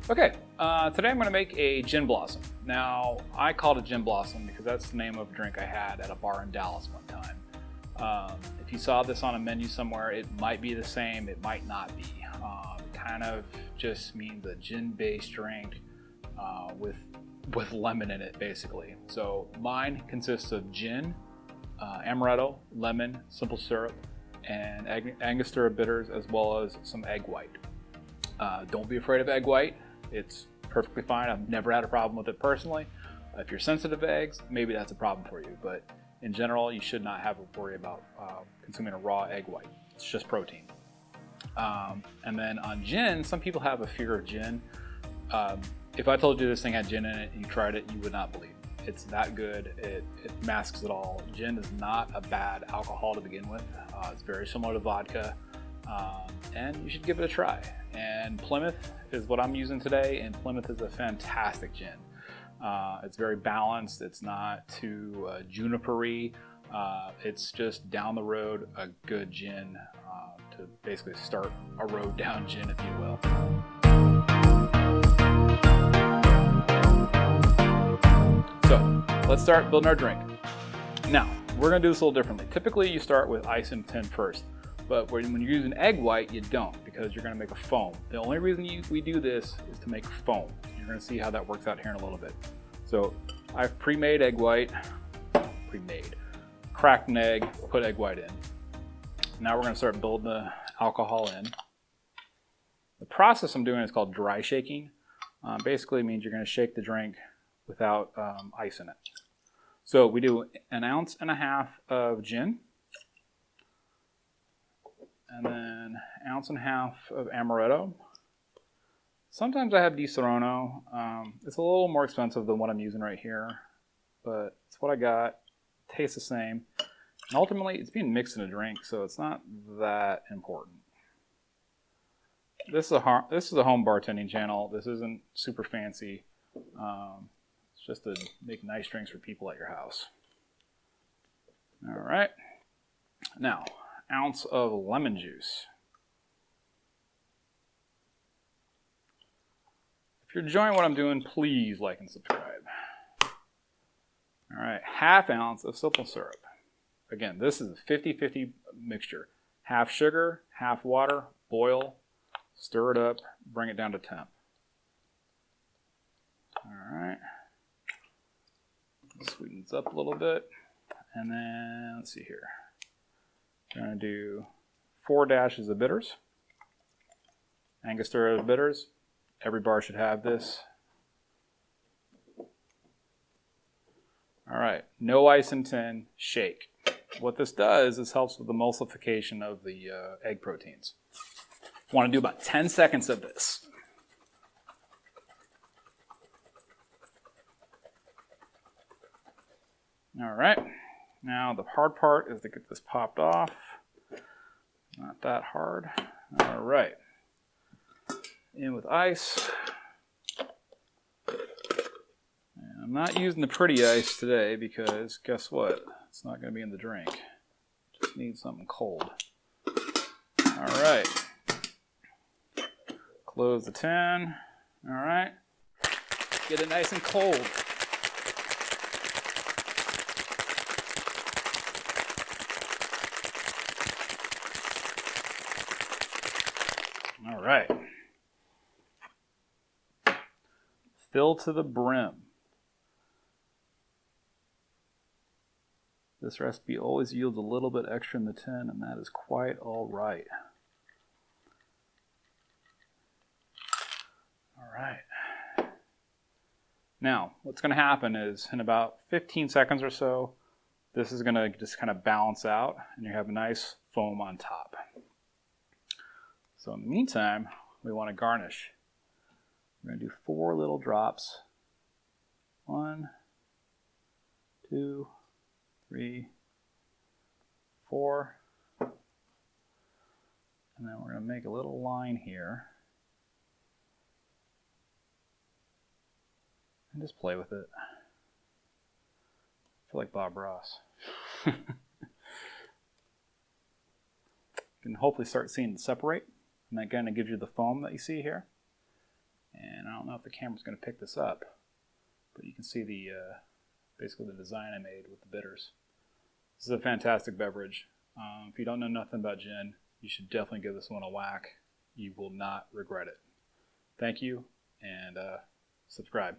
Okay, today I'm going to make a gin blossom. Now, I called it gin blossom because that's the name of a drink I had at a bar in Dallas one time. If you saw this on a menu somewhere, it might be the same, it might not be. It kind of just means a gin-based drink with lemon in it, basically. So mine consists of gin, Amaretto, lemon, simple syrup, and Angostura Bitters, as well as some egg white. Don't be afraid of egg white. It's perfectly fine. I've never had a problem with it personally. If you're sensitive to eggs, maybe that's a problem for you. But in general, you should not have to worry about consuming a raw egg white. It's just protein. And then on gin, some people have a fear of gin. If I told you this thing had gin in it and you tried it, you would not believe me. It's that good. It masks it all. Gin is not a bad alcohol to begin with. It's very similar to vodka. And you should give it a try. And Plymouth is what I'm using today, and Plymouth is a fantastic gin. It's very balanced. It's not too juniper-y. It's just down the road a good gin to basically start a road down gin, if you will. So let's start building our drink. Now, we're going to do this a little differently. Typically, you start with ice in tin first. But when you're using egg white, you don't, because you're going to make a foam. The only reason we do this is to make foam. You're going to see how that works out here in a little bit. So I've pre-made egg white, cracked an egg, put egg white in. Now we're going to start building the alcohol in. The process I'm doing is called dry shaking. Basically means you're going to shake the drink without ice in it. So we do 1.5 ounces of gin. And then 1.5 ounces of Amaretto. Sometimes I have Di Serono. It's a little more expensive than what I'm using right here, but it's what I got. Tastes the same. And ultimately, it's being mixed in a drink, so it's not that important. This is a home bartending channel. This isn't super fancy. It's just to make nice drinks for people at your house. All right. Now, 1 ounce of lemon juice. If you're enjoying what I'm doing, please like and subscribe. All right, 1/2 ounce of simple syrup. Again, this is a 50-50 mixture. Half sugar, half water, boil, stir it up, bring it down to temp. All right. Sweetens up a little bit. And then, let's see here. I'm going to do 4 dashes of bitters. Angostura Bitters. Every bar should have this. All right, no ice in tin, shake. What this does is helps with the emulsification of the egg proteins. I want to do about 10 seconds of this. All right. Now the hard part is to get this popped off. Not that hard. All right. In with ice. And I'm not using the pretty ice today because guess what? It's not going to be in the drink. Just need something cold. All right. Close the tin. All right. Get it nice and cold. All right. Fill to the brim. This recipe always yields a little bit extra in the tin, and that is quite all right. All right. Now, what's going to happen is in about 15 seconds or so, this is going to just kind of balance out, and you have a nice foam on top. So in the meantime, we want to garnish. We're going to do 4 little drops. 1, 2, 3, 4. And then we're going to make a little line here. And just play with it. I feel like Bob Ross. You can hopefully start seeing it separate. And that kind of gives you the foam that you see here. And don't know if the camera's going to pick this up, but you can see the basically the design I made with the bitters. This is a fantastic beverage. If you don't know nothing about gin, you should definitely give this one a whack. You will not regret it. Thank you, and subscribe.